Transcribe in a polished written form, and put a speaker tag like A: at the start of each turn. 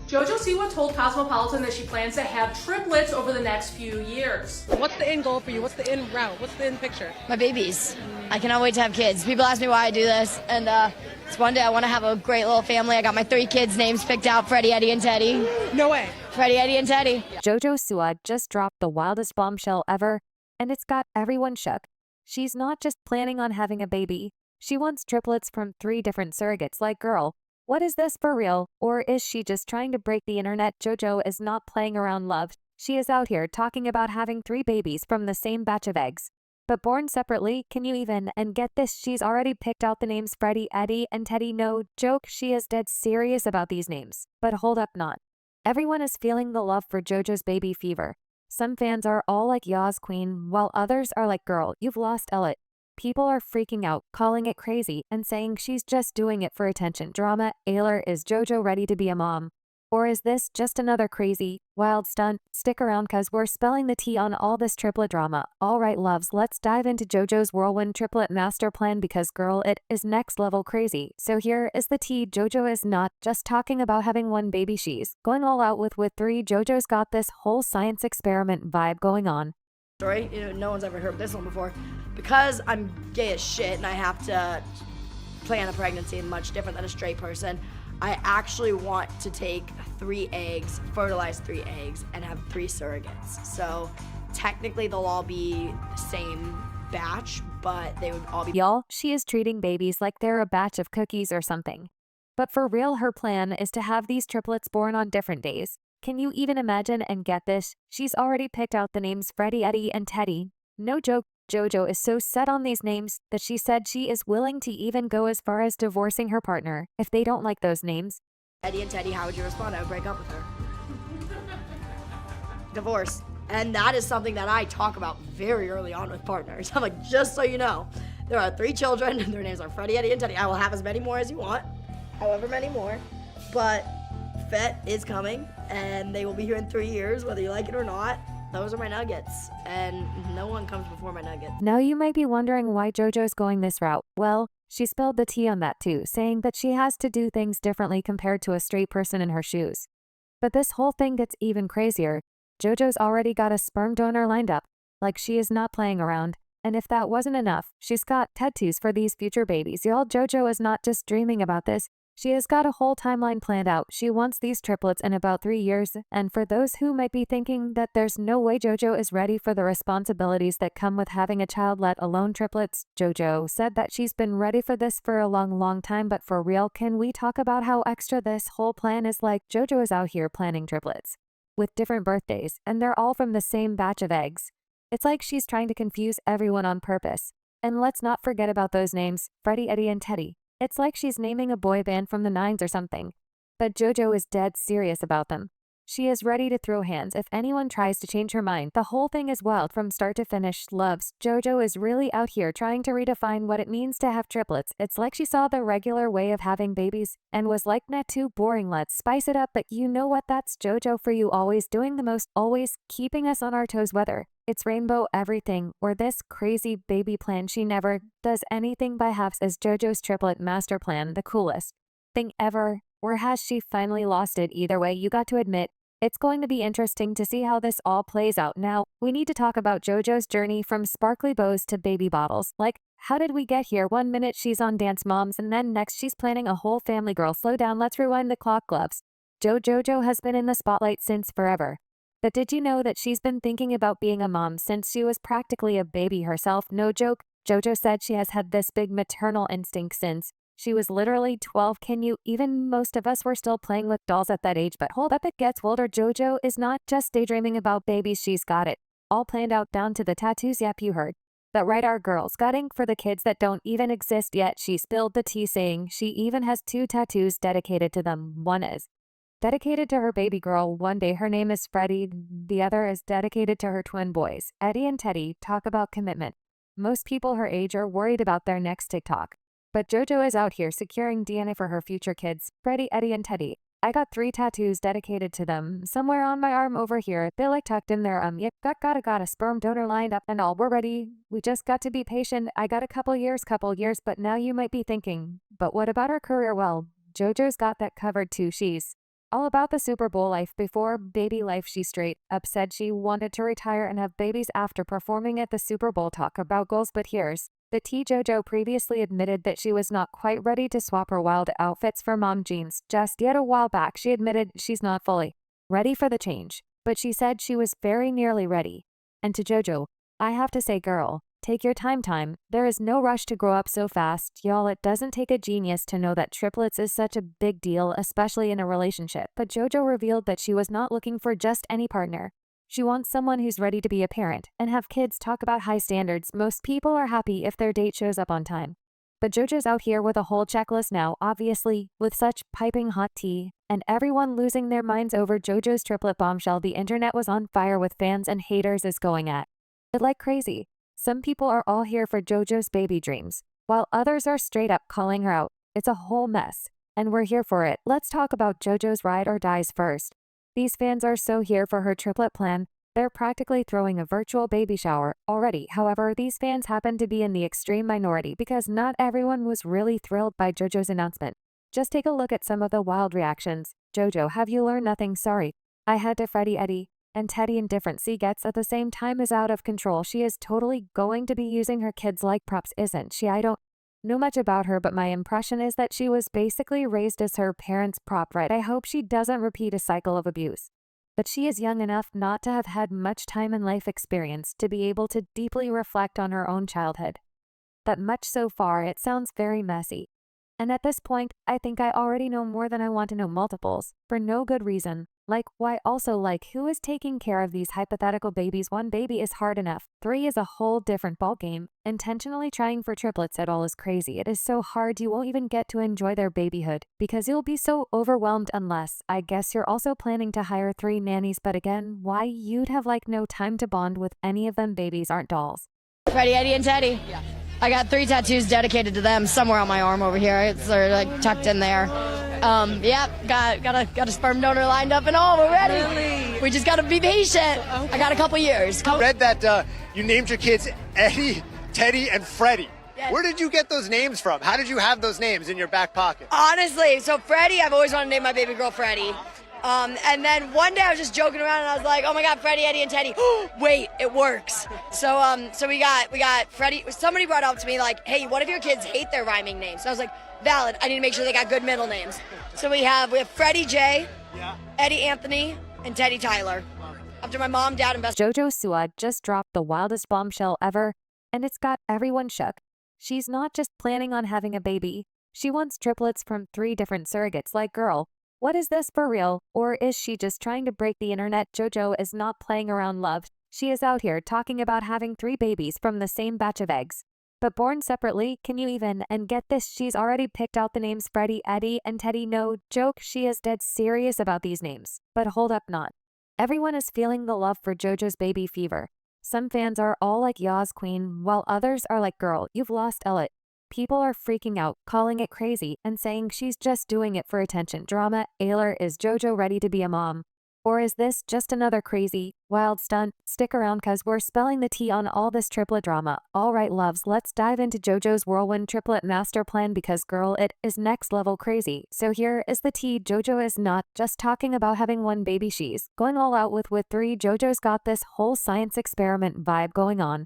A: Jojo Siwa told Cosmopolitan that she plans to have triplets over the next few years.
B: What's the end goal for you? What's the end route? What's the end picture?
C: My babies. I cannot wait to have kids. People ask me why I do this, and it's one day I want to have a great little family. I got my 3 kids' names picked out: Freddie, Eddie, and Teddy.
B: No way.
C: Freddie, Eddie, and Teddy.
D: Jojo Siwa just dropped the wildest bombshell ever, and it's got everyone shook. She's not just planning on having a baby. She wants triplets from 3 different surrogates. Like, girl, what is this for real? Or is she just trying to break the internet? Jojo is not playing around, love. She is out here talking about having 3 babies from the same batch of eggs, but born separately. Can you even? And get this, she's already picked out the names Freddie, Eddie, and Teddy. No joke, she is dead serious about these names. But hold up, not everyone is feeling the love for Jojo's baby fever. Some fans are all like, Yas queen, while others are like, girl, you've lost Elliot. People are freaking out, calling it crazy, and saying she's just doing it for attention. Drama. Ayler, is Jojo ready to be a mom? Or is this just another crazy, wild stunt? Stick around, cause we're spelling the tea on all this triplet drama. Alright loves, let's dive into Jojo's whirlwind triplet master plan, because girl, it is next level crazy. So here is the tea. Jojo is not just talking about having 1 baby, she's going all out with 3. Jojo's got this whole science experiment vibe going on.
E: Story, no one's ever heard this one before. Because I'm gay as shit and I have to plan a pregnancy much different than a straight person, I actually want to take 3 eggs, fertilize 3 eggs, and have 3 surrogates. So technically they'll all be the same batch, but they would all be—
D: Y'all, she is treating babies like they're a batch of cookies or something. But for real, her plan is to have these triplets born on different days. Can you even imagine? And get this, she's already picked out the names Freddie, Eddie, and Teddy. No joke, Jojo is so set on these names that she said she is willing to even go as far as divorcing her partner if they don't like those names.
E: Eddie and Teddy, how would you respond? I would break up with her. Divorce. And that is something that I talk about very early on with partners. I'm like, just so you know, there are 3 children, and their names are Freddie, Eddie, and Teddy. I will have as many more as you want, however many more, but Fett is coming, and they will be here in 3 years, whether you like it or not. Those are my nuggets, and no one comes before my nuggets.
D: Now you might be wondering why Jojo's going this route. Well, she spilled the tea on that too, saying that she has to do things differently compared to a straight person in her shoes. But this whole thing gets even crazier. Jojo's already got a sperm donor lined up, like she is not playing around. And if that wasn't enough, she's got tattoos for these future babies. Y'all, Jojo is not just dreaming about this. She has got a whole timeline planned out. She wants these triplets in about 3 years. And for those who might be thinking that there's no way Jojo is ready for the responsibilities that come with having a child, let alone triplets, Jojo said that she's been ready for this for a long time. But for real, can we talk about how extra this whole plan is? Like, Jojo is out here planning triplets with different birthdays, and they're all from the same batch of eggs. It's like she's trying to confuse everyone on purpose. And let's not forget about those names, Freddie, Eddie, and Teddy. It's like she's naming a boy band from the 90s or something. But Jojo is dead serious about them. She is ready to throw hands if anyone tries to change her mind. The whole thing is wild from start to finish. Loves, Jojo is really out here trying to redefine what it means to have triplets. It's like she saw the regular way of having babies and was like, nah, too boring, let's spice it up. But you know what? That's Jojo for you, always doing the most, always keeping us on our toes, whether it's rainbow everything or this crazy baby plan. She never does anything by halves. Is Jojo's triplet master plan the coolest thing ever? Or has she finally lost it? Either way, you got to admit, it's going to be interesting to see how this all plays out. Now, we need to talk about Jojo's journey from sparkly bows to baby bottles. Like, how did we get here? 1 minute she's on Dance Moms, and then next she's planning a whole family. Girl, slow down, let's rewind the clock, gloves. Jojo has been in the spotlight since forever. But did you know that she's been thinking about being a mom since she was practically a baby herself? No joke, Jojo said she has had this big maternal instinct since she was literally 12. Can you even? Most of us were still playing with dolls at that age, but hold up, it gets older. Jojo is not just daydreaming about babies, she's got it all planned out down to the tattoos. Yep, you heard that right, our girls got ink for the kids that don't even exist yet. She spilled the tea saying she even has 2 tattoos dedicated to them. One is dedicated to her baby girl, one day her name is Freddie. The other is dedicated to her twin boys, Eddie and Teddy. Talk about commitment. Most people her age are worried about their next TikTok. But Jojo is out here securing DNA for her future kids, Freddie, Eddie, and Teddy. I got 3 tattoos dedicated to them, somewhere on my arm over here. They're like tucked in there. Yep, got a sperm donor lined up and all. We're ready. We just got to be patient. I got a couple years, but now you might be thinking, but what about her career? Well, Jojo's got that covered too. She's All about the Super Bowl life before baby life. She straight up said she wanted to retire and have babies after performing at the Super Bowl. Talk about goals, but here's the tea. JoJo previously admitted that she was not quite ready to swap her wild outfits for mom jeans just yet. A while back, she admitted she's not fully ready for the change, but she said she was very nearly ready. And to JoJo, I have to say, girl, take your time. There is no rush to grow up so fast, y'all. It doesn't take a genius to know that triplets is such a big deal, especially in a relationship. But JoJo revealed that she was not looking for just any partner. She wants someone who's ready to be a parent and have kids. Talk about high standards. Most people are happy if their date shows up on time. But JoJo's out here with a whole checklist now, obviously, with such piping hot tea, and everyone losing their minds over JoJo's triplet bombshell. The internet was on fire with fans and haters is going at it like crazy. Some people are all here for JoJo's baby dreams, while others are straight up calling her out. It's a whole mess, and we're here for it. Let's talk about JoJo's ride or dies first. These fans are so here for her triplet plan, they're practically throwing a virtual baby shower already. However, these fans happen to be in the extreme minority because not everyone was really thrilled by JoJo's announcement. Just take a look at some of the wild reactions. JoJo, have you learned nothing? Sorry. I had to Freddie, Eddie, and Teddy in different sea gets at the same time is out of control. She is totally going to be using her kids like props, isn't she? I don't know much about her, but my impression is that she was basically raised as her parents' prop, right? I hope she doesn't repeat a cycle of abuse. But she is young enough not to have had much time and life experience to be able to deeply reflect on her own childhood. That much so far, it sounds very messy. And at this point, I think I already know more than I want to know multiples, for no good reason. Like, why? Also, like, who is taking care of these hypothetical babies? One baby is hard enough. 3 is a whole different ballgame. Intentionally trying for triplets at all is crazy. It is so hard you won't even get to enjoy their babyhood because you'll be so overwhelmed unless, I guess you're also planning to hire 3 nannies. But again, why? You'd have like no time to bond with any of them. Babies aren't dolls.
C: Freddie, Eddie, and Teddy. Yeah. I got 3 tattoos dedicated to them somewhere on my arm over here. It's they're like tucked in there. Got a sperm donor lined up and all. We're ready. Really? We just got to be patient. Okay. I got a couple years.
F: I read that you named your kids Eddie, Teddy, and Freddie. Yes. Where did you get those names from? How did you have those names in your back pocket?
C: Honestly, so Freddie, I've always wanted to name my baby girl Freddie. And then one day I was just joking around and I was like, oh my God, Freddie, Eddie, and Teddy. Wait, it works. So we got Freddie. Somebody brought up to me like, hey, what if your kids hate their rhyming names? So I was like, valid. I need to make sure they got good middle names. So we have Freddie J, Eddie Anthony, and Teddy Tyler. After my mom, dad, and best.
D: Jojo Siwa just dropped the wildest bombshell ever, and it's got everyone shook. She's not just planning on having a baby. She wants triplets from 3 different surrogates. Like, girl, what is this for real? Or is she just trying to break the internet? JoJo is not playing around, love. She is out here talking about having 3 babies from the same batch of eggs, but born separately. Can you even? And get this, she's already picked out the names Freddie, Eddie, and Teddy. No joke, she is dead serious about these names. But hold up, not everyone is feeling the love for JoJo's baby fever. Some fans are all like, Yas queen, while others are like, girl, you've lost Elliot. People are freaking out, calling it crazy, and saying she's just doing it for attention. Drama. Ayler, is JoJo ready to be a mom? Or is this just another crazy, wild stunt? Stick around cause we're spelling the tea on all this triplet drama. Alright loves, let's dive into JoJo's whirlwind triplet master plan because girl, it is next level crazy. So here is the tea. JoJo is not just talking about having 1 baby, she's going all out with 3. JoJo's got this whole science experiment vibe going on.